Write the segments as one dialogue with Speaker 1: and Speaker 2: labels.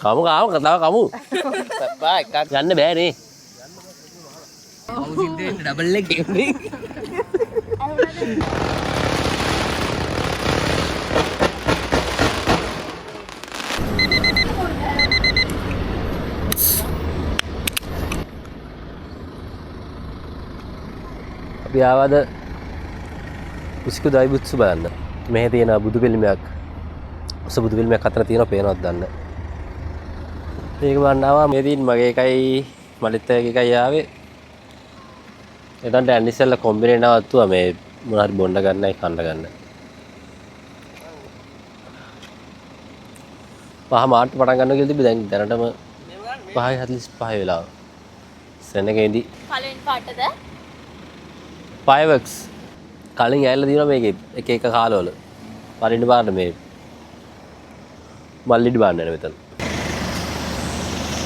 Speaker 1: කමු කතාව කමු. බා එකක් ගන්න බෑනේ. අවුසින්දේ ඩබල් එක කියන්නේ. අපි ආවද උසිකු දයි බුත්සු බලන්න. මෙහි තියෙන බුදු පිළිමයක්. උස බුදු පිළිමයක් අතර තියෙනවා පේනවද දන්න. ඒක බලන්න ආවා. මේ දින් මගේ එකයි මලිත් එකයි ආවේ. එතනට යන්න ඉස්සෙල්ලා කොම්බිනේ නවත්තුවා මේ මොනාරි බොන්න ගන්නයි කන්න ගන්න. පහ මාර්ට පටන් ගන්න කියලා තිබ්බ දැන් දැනටම 5:45 වෙලාව. සෙනගෙන්දි
Speaker 2: පළවෙනි පාටද?
Speaker 1: fireworks කලින් ඇවිල්ලා දිනවා මේකේ එක එක කාලවල. පරිණි පාරට මේ මල්ලිඩි බාන්න යන මෙතන.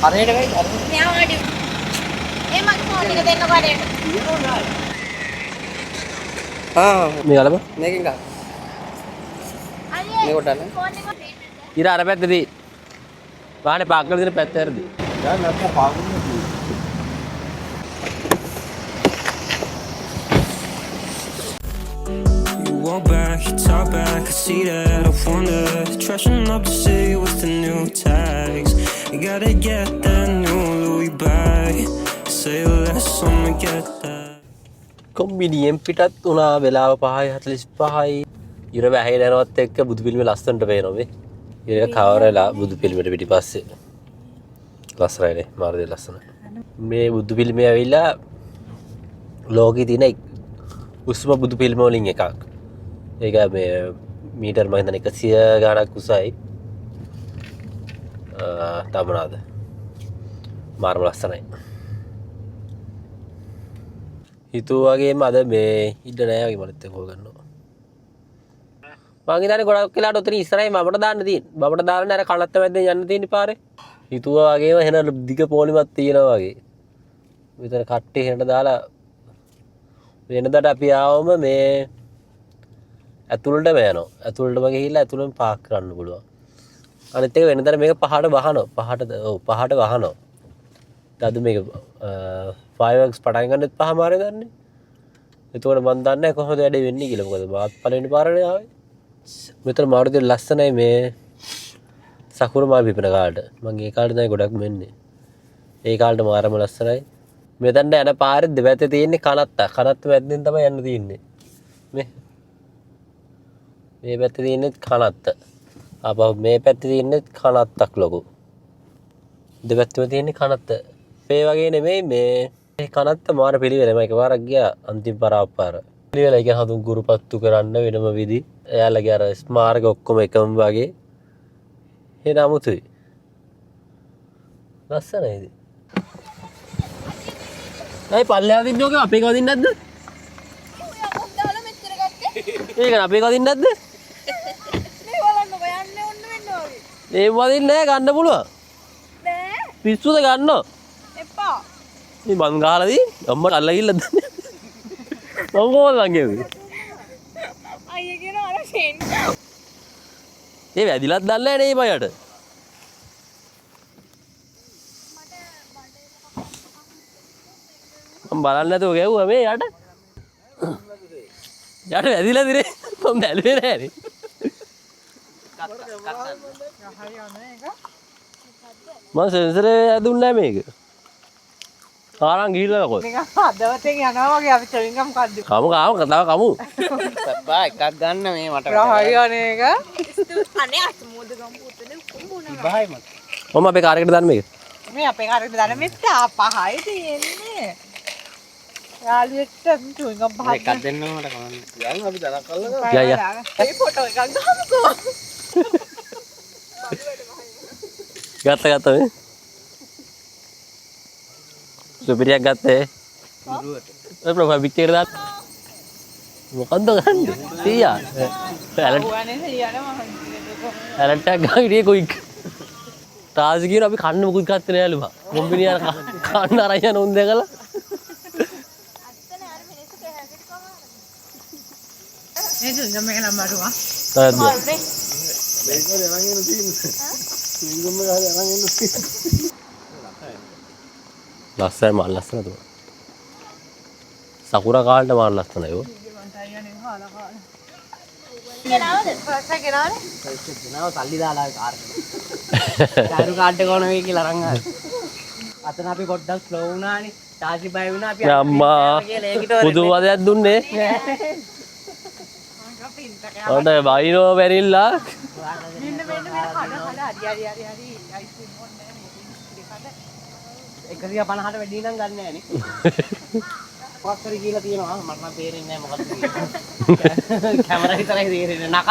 Speaker 1: හරියට වෙයි හරියට. මෙයා වැඩි. ඒ මගේ ෆෝන් එක දෙන්න කඩේට. මේ ගලම මේකෙන් ගන්න. මේ කොටන්න. ෆෝන් එක ඉර අර පැත්තේදී. වාහනේ පාක් කරලා දෙන පැත්ත හැරදී. දැන් නැත්නම් පාගුන්නේ.
Speaker 3: Walk back, you talk back, I see that, I wonder. Trashing up the city with the new tags. You gotta get that new Louis bag. Say less, I'ma get that.
Speaker 1: කොම්බිනියෙන් පිටත් වුණා වෙලාව 5:45යි. ඉර වැහිලා යනවත් එක්ක බුදු පිළිමේ ලස්සනට පේනවා මේ. ඉර කවරලා බුදු පිළිමේට පිටිපස්සේ. ලස්සනයිනේ මාර්ගය ලස්සන. මේ බුදු පිළිමේ ඇවිල්ලා ලෝකේ තියෙන උස්ම බුදු පිළිම වලින් එකක්. ඒක මේ මීටර් මම හිතන්නේ 100 ගාණක් උසයි. තමනාද මාර්ම ලස්සනයි. හිතුවා වගේම අද මේ ඉඩ නෑ වගේ මලත් එක්ක ගන්නවා. මං හිතන්නේ ගොඩක් වෙලාවට උතන ඉස්සරහින් මමට දාන්න තියෙන. මමට දාන්න අර කලත්ත මැද්දෙන් යන්න තියෙන පාරේ. හිතුවා වගේම එහෙන දිග පොලිමක් තියෙනවා වගේ. විතර කට්ටේ හෙන්න දාලා වෙනදාට අපි ආවම මේ ඇතුළටම යනවා. ඇතුළටම ගිහිල්ලා ඇතුළෙන් පාක් කරන්න පුළුවන්. අනිත් එක වෙනදාට මේක පහට වහනවා. පහට වහනවා. ඊට මේක fireworks පටන් ගන්නෙත් පහමාරේ දන්නේ. එතකොට මම දන්නේ නැහැ කොහොමද වැඩේ වෙන්නේ කියලා. මොකද මාත් පළවෙනි පාරනේ ආවේ. මෙතන මාරුති ලස්සනයි මේ සකුරු මාල් පිපෙන කාලට. මම ඒ කාලේ තමයි ගොඩක් මෙන්නේ. ඒ කාලේට මාරම ලස්සනයි. මෙතනට යන පාරේ දෙපැත්තේ තියෙන්නේ කනත්ත. කනත්ත මැද්දෙන් තමයි යන්න තියෙන්නේ. මේ පැත්තේ තියෙන්නේ කනත්ත. ආපහු මේ පැත්තේ තියෙන්නේ කනත්තක් ලොකු. දෙපැත්තෙම තියෙන්නේ කනත්ත. මේ වගේ නෙමෙයි මේ කනත්ත මාර පිළිවෙලම එකපාරක් ගියා අන්තිම පාර. පිළිවෙල එක හඳුන් ගුරුපත්තු කරන්න වෙනම විදි. එයාලගේ අර ස්මාරක ඔක්කොම එකම වගේ. ඒ නමුතුයි. ලස්සනයිද? අයි පල්ලෙහා දින්න ඕක අපේ කවදින් නැද්ද? ඒක අපේ කවදින් නැද්ද?
Speaker 2: මේ බලන්න බයන්නේ ඔන්න වෙන්න වගේ.
Speaker 1: ඒ වදින් නෑ ගන්න පුළුවන්.
Speaker 2: නෑ.
Speaker 1: පිස්සුද ගන්නව?
Speaker 2: එපා.
Speaker 1: මේ මං ගහලාදී අම්මට අල්ලගිල්ල දන්නේ. මං කොහොමද ලංගෙන්නේ?
Speaker 2: අයියා කියන අර ෂේන්.
Speaker 1: ඒ වැදිලත් දන්නේ නෑ නේ මයට. මම බලන්න නැතුව ගැව්වා මේ යට. යට වැදිලා දිනේ. මම බැලුවේ නෑනේ. මම සෙන්සරේ ඇදුන්නේ නෑ මේක. කාරන් ගිහිල්ලා කොහෙද?
Speaker 2: නිකන් හදවතෙන් යනවා වගේ අපි චවින්ගම් කද්දු.
Speaker 1: කමු කතාව කමු.
Speaker 4: බා එකක් ගන්න මේ මට.
Speaker 2: හරියනේ එක. අනේ අතමෝද ගම් පුතේ කොම්බුනා.
Speaker 4: බායි මට.
Speaker 1: මම අපේ කාර් එකට දාන්න මේක.
Speaker 2: මේ අපේ කාර්යයට දාන මෙත්ත පහයි තියෙන්නේ. යාළුවෙක්ට චවින්ගම් පහක්.
Speaker 4: එකක් දෙන්න මට කවන්න. යන් අපි තරක් කළා.
Speaker 1: යා.
Speaker 2: ඒ ෆොටෝ එකක් ගහමුකෝ.
Speaker 1: ගත්ත මේ. සුපිරියක් ගත්තේ. ඔය ප්‍රොෆයිල් පික්චර් දාන්න. මොකද්ද ගන්නේ? 100. ඇලන්ට් එකක් ගාවිදී කුයික්. තාජ් කියන අපි කන්න මොකුත් ගත්තේ නෑලු බා. කොම්බිනිය අර කන්න අරන් යන උන් දැකලා.
Speaker 2: මේ චවින්ගම් එක නම් අරුවා.
Speaker 1: තාද්ද.
Speaker 4: මේක යනගෙන තියෙන්නේ.
Speaker 1: ලස්සන මාල් ලස්සන තුන. සකුරා කාලේට මාල් ලස්සනයි ඔය.
Speaker 4: ගෙනාව සල්ලි දාලා කාර් එක. ඩාරු කාඩ් එක ඕන වෙයි කියලා අරන් ආවා. අතන අපි පොඩ්ඩක් ස්ලෝ වුණානේ. තාජි බය වුණා අපි
Speaker 1: අම්මා පුදුම වදයක් දුන්නේ. ඔන්න බයිනෝ බැරිල්ලා.
Speaker 2: මෙන්න කඩ හරි අයිස්ක්‍රීම් ඕනේ නේ
Speaker 4: 150ට වැඩි නම් ගන්න නැහැ නේ. මොකක් හරි කියලා තියෙනවා මට නම් තේරෙන්නේ නැහැ මොකක්ද කියලා. කැමරා විතරයි තේරෙන්නේ. නක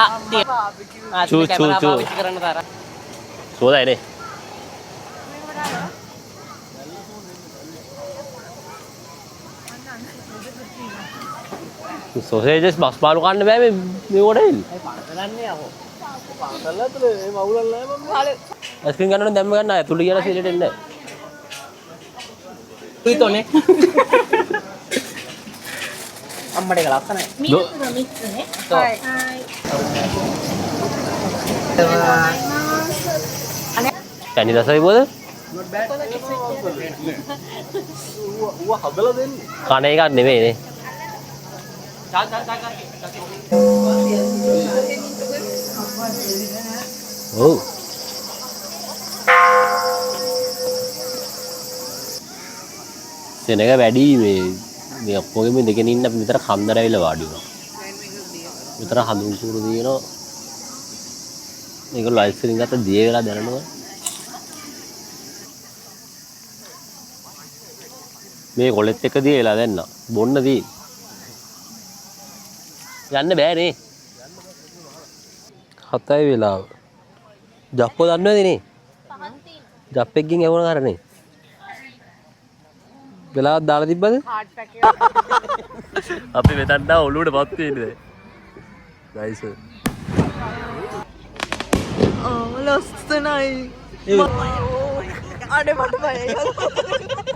Speaker 1: චූ
Speaker 4: කරන්න තරම්.
Speaker 1: සෝදයි නේ. සොසේජස් බස් මාළු කන්න බෑ මේ කොට එන්න.
Speaker 4: ඒ පන්සලන්නේ යකෝ. පන්සල ඇතුලේ මේ මවුලක් නැහැ මම.
Speaker 1: අයිස්ක්‍රීම් ගන්න දැම්ම ගන්න අය තුල කියලා සීලෙට එන්නේ.
Speaker 4: ඊතෝනේ. අම්මට ඒක ලස්සනයි.
Speaker 1: කැනි රසයි බෝද?
Speaker 4: ඌ හදලා දෙන්නේ.
Speaker 1: කණ එකක් නෙමෙයි නේ. ඔව්. සෙනග වැඩි මේ ඔක්කොගෙම දෙකෙන් ඉන්න අපි විතර කන්දර ඇවිල්ලා වාඩි වුණා. විතර හඳුන් කුරු දිනනවා. මේක ලයිව් ස්ට්‍රීම් ගත්ත දිය වෙලා දැනනවා. මේ කොලෙත් එක දිය වෙලා දැන්න. බොන්න දී. යන්න බෑ නේ. 7යි වෙලාව. ජප්පෝ දන්නවද නේ? ජප්පෙක්ගෙන් එවුණ කරන්නේ. වෙලාවක් දාලා තිබ්බද?
Speaker 2: හાર્ඩ් පැක් එක
Speaker 1: අපි මෙතන දා ඔළුවට පත් වෙන්නේ. නයිස්.
Speaker 2: ලස්සනයි අඩේ මට බයයි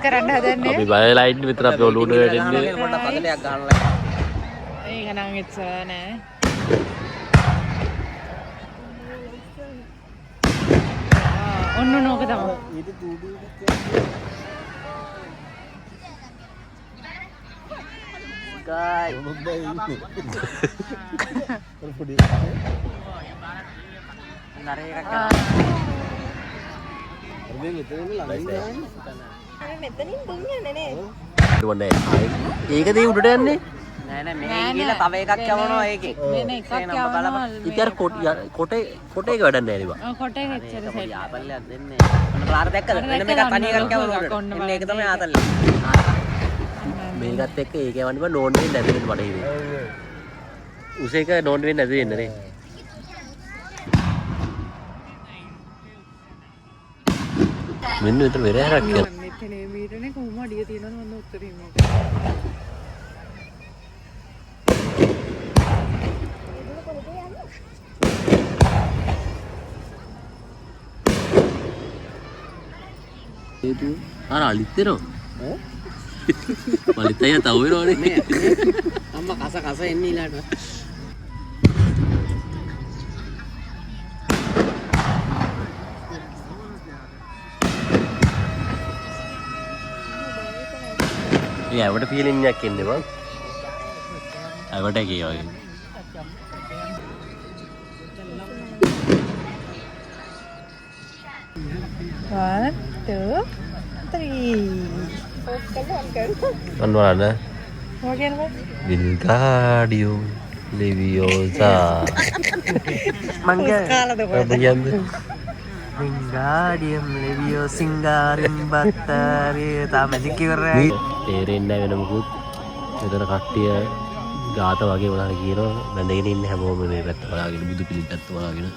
Speaker 2: කරන්න හදන්නේ
Speaker 1: අපි බයලා ඉන්නේ විතර අපි ඔළුවට වැටෙන්නේ.
Speaker 4: පොඩ්ඩක් පතලයක් ගන්නලා.
Speaker 2: ඒක නම් ඉස්සර නෑ ඔන්න නෝක තමයි
Speaker 1: ඒක දී උඩට යන්නේ.
Speaker 4: නෑ නෑ මේ ගිහලා තව එකක් යවනවා ඒකේ.
Speaker 2: මෙන්න එකක් යවනවා
Speaker 1: ඉතින් කොටේ එක වැඩක් නැහැ නේ බා.
Speaker 2: කොටේ එච්චර සෙට්
Speaker 4: යාපල්ලයක් දෙන්නේ. අන්න බාර දැක්කද? වෙන මේක තනි එකක් යවනවා. එන්න ඒක තමයි ආතල්ලේ.
Speaker 1: මේකත් එක්ක ඒක යවන්න බා නෝන් වෙන්නේ නැති වෙන්න මට හිතෙන්නේ. උසේක නෝන් වෙන්නේ නැති වෙන්න නේ. මෙන්න විතර වෙරහැරක් කියලා.
Speaker 2: මෙතනේ මීටනේ කොහොම අඩිය තියෙනවද මම උත්තරේ මේක
Speaker 1: itu alittero walitaya tahu වෙනවනේ
Speaker 4: අම්මා කස කස එන්නේ ඊළාට
Speaker 1: ඒ අවට ෆීලිං එකක් එන්නේ බං අවට එකේ වගේ
Speaker 2: 1 2 3
Speaker 1: අන්න බලන්න
Speaker 2: මොකද
Speaker 1: Wingardium Leviosa
Speaker 4: මං
Speaker 2: කාලද
Speaker 1: apa කියන්නේ
Speaker 4: Wingardium Leviosa Singarim Battari තා මැජික් ඉවරයි
Speaker 1: තේරෙන්නේ නැහැ වෙන මොකුත් මෙතන කට්ටිය ගාත වගේ මොනවාරි කියනවා බැඳගෙන ඉන්න හැමෝම මේ පැත්ත බලාගෙන බුදු පිළිම පැත්ත බලාගෙන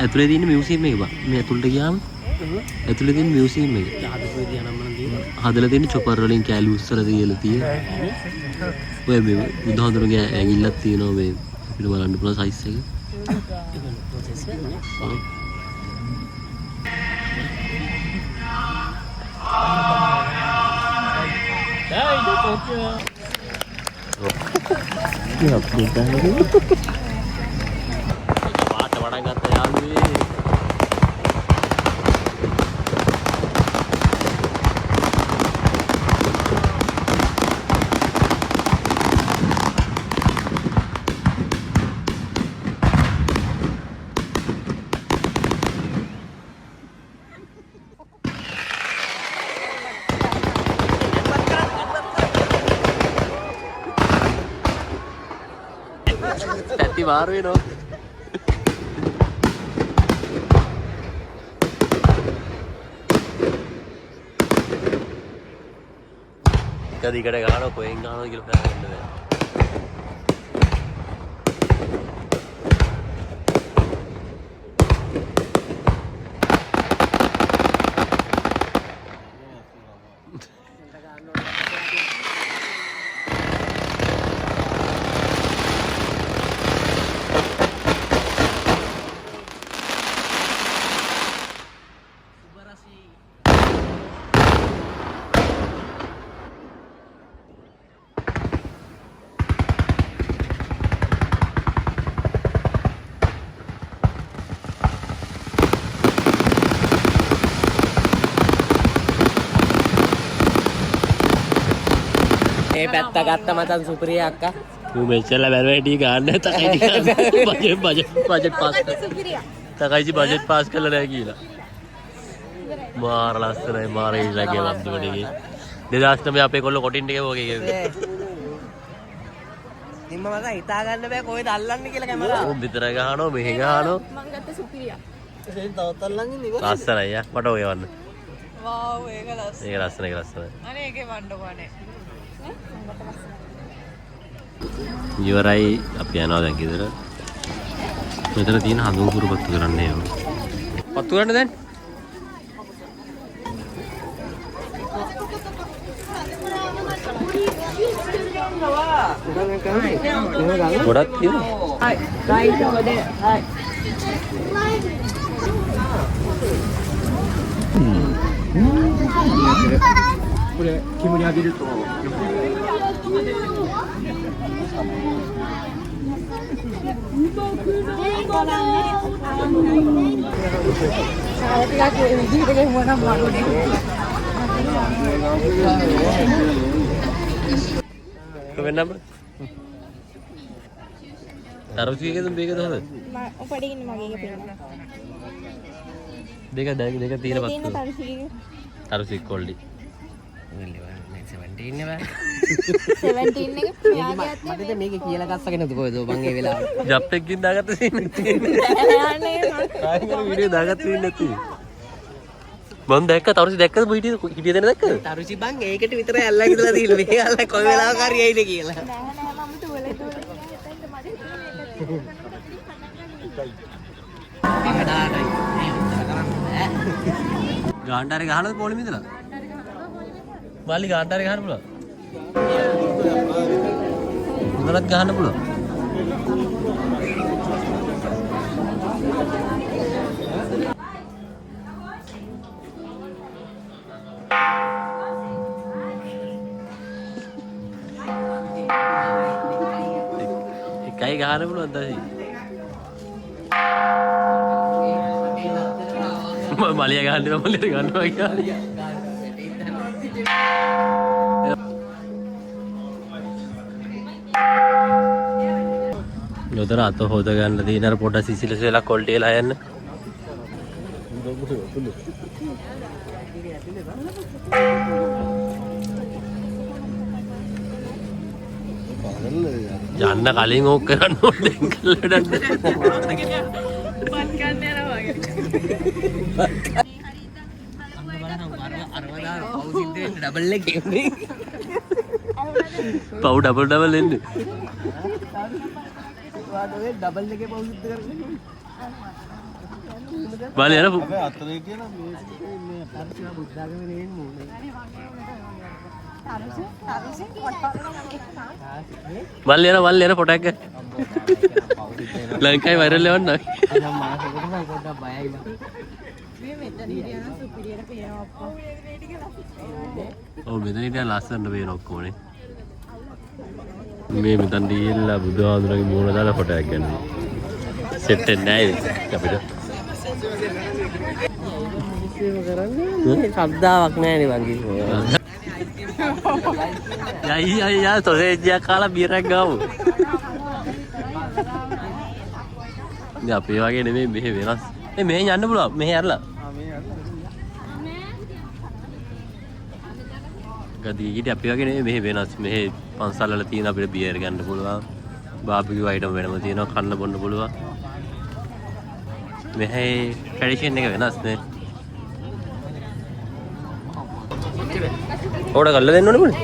Speaker 1: ඇතුලේ තියෙන මියුසියම් එක බා මේ ඇතුළට ගියාම ඇතුළේ තියෙන මියුසියම් එක. හදලා තියෙන චොපර් වලින් කෑලි උස්සලා තියලා තියෙන. ඔය මේ බුදුහාමුදුරන්ගේ ඇඟිල්ලක් තියෙනවා මේ අපිට බලන්න පුළුවන් සයිස් එක. වාට වඩා ගත්ත යාළුවේ. පැති මාරු වෙනවා. එක දිගට ගහනවා කොහෙන් ගහනවද කියලා හොයාගන්න බෑ.
Speaker 4: ඒ පැත්ත ගත්ත මතන් සුප්‍රිය අක්කා.
Speaker 1: ඌ මෙච්චර බැලුවේටි ගන්න තකයිති බජට් පාස් තකයිති බජට් පාස් කළා නෑ කියලා. මාර ලස්සනයි මාර ඉලගේ වන්දුවනේ. 2009 අපේ කොල්ල කොටින් එකේ වගේ කිව්වේ.
Speaker 4: නිම්ම මත හිතා ගන්න බෑ කොහෙද අල්ලන්නේ කියලා කැමරාව.
Speaker 1: උන් විතර ගහනවා මෙහෙ ගහනවා.
Speaker 2: මං ගත්ත සුපිරිය.
Speaker 4: ඒක තවත් අල්ලන්නේ නේ.
Speaker 1: ලස්සනයි යා මට ඔය වන්න.
Speaker 2: වාව් ඒක ලස්සන.
Speaker 1: ඒක ලස්සන ඒක ලස්සනයි.
Speaker 2: අනේ ඒකේ වණ්ඩෝනේ.
Speaker 1: ඉවරයි අපි යනවා දැන් ගෙදර. මෙතන තියෙන හඳුන් කුරු පත්තු කරන්න යනවා. පත්තු කරන්න දැන්. ගොඩක් තියෙනවා.
Speaker 4: Hi, right over there. Hi.
Speaker 1: Kenapa? Taruh sih gitu, bega tuh.
Speaker 2: උපඩින්න මගේ එක පේනවා.
Speaker 1: Bega tiga
Speaker 2: තියෙන
Speaker 1: waktu.
Speaker 2: තරුසිය.
Speaker 1: Taruh sih koldi.
Speaker 4: 17 නේ බෑ.
Speaker 2: 17 එක මෙයාගේ අතේ
Speaker 4: මට මේක කියලා ගස්සගෙන නේද කොහෙද මං ඒ වෙලාවට.
Speaker 1: Japek gini dagat sih.
Speaker 2: අනේ
Speaker 1: Kayak video dagat sih nanti. මම දැක්ක තවරසි දැක්කද හිටිය දෙන දැක්කද?
Speaker 4: තරුචි බං ඒකට විතරයි අල්ලන් ඉඳලා තියෙන්නේ. මේ අල්ල කොයි වෙලාවක හරි එයිද කියලා.
Speaker 2: නෑ මම තුවලේ හිතෙන්ද මට
Speaker 4: මේක දානයි.
Speaker 1: ගාන්ඩාරේ ගහනද පොලිම ඉඳලා? මාලි ගාන්ඩාරේ ගහන්න පුළුවන්. උදලත් ගහන්න පුළුවන්. එකයි ගහන්න පුළුවන් තවයි. මලිය ගහන්න මලියට ගන්නවා කියලා. යොදර අත හොද ගන්න තියෙන අර පොඩ සිසිලස වෙලා කොල්ටි වෙලා යන්න. යන්න කලින් ඕක කරන්න ඕනේ කල්ලඩන්න.
Speaker 2: බත් ගන්න යනවා වගේ.
Speaker 4: ඩබල් එක එන්නේ.
Speaker 1: පව් ඩබල් එන්නේ.
Speaker 4: ඩබල් එකේ පව් සිද්ධ කරගන්න.
Speaker 1: බලය අර මල්ලි යන ෆොටෝ එක ලංකාවේ වයිරල් එවන්න
Speaker 2: මේ මෙතන හිටියන සුපිරියට පේනවා අප්පා.
Speaker 1: ඔව් මෙතන හිටියා ලස්සනට පේන ඔක්කොමනේ මේ මෙතන දීලා බුදුහාමුදුරන්ගේ මූණ දාලා ෆොටෝ එකක් ගන්නවා සෙට් එක නෑ අපිට
Speaker 4: ශබ්දාවක් නෑනේ වගේ.
Speaker 1: යයි සොසේජ්ජයක් කාලා බියරක් ගාමු. දැන් අපේ වගේ නෙමෙයි මෙහෙ වෙනස්. මෙහෙ යන්න පුළුවන්. මෙහෙ ඇරලා. ගදී ඊට අපේ වගේ නෙමෙයි මෙහෙ වෙනස්. මෙහෙ පන්සල් වල තියෙන අපිට බියර් ගන්න පුළුවන්. බාබිකියු අයිටම් වෙනම තියෙනවා. කන්න බොන්න පුළුවන්. මෙහෙ ට්‍රැඩිෂන් එක වෙනස් නේ. ඕඩර් කරලා දෙන්න ඕනේ මොනේ?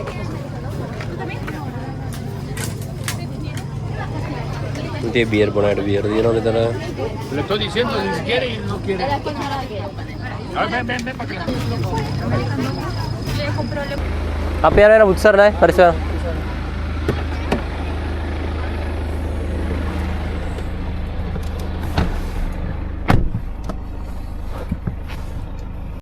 Speaker 1: ඉතින් බියර් බොනාට බියර් දිනවනේ එතන.
Speaker 5: Le estoy diciendo, si quiere y no quiere. A ver, ven para acá.
Speaker 1: අපේ අර වෙන උත්සර නැහැ පරිස්සම.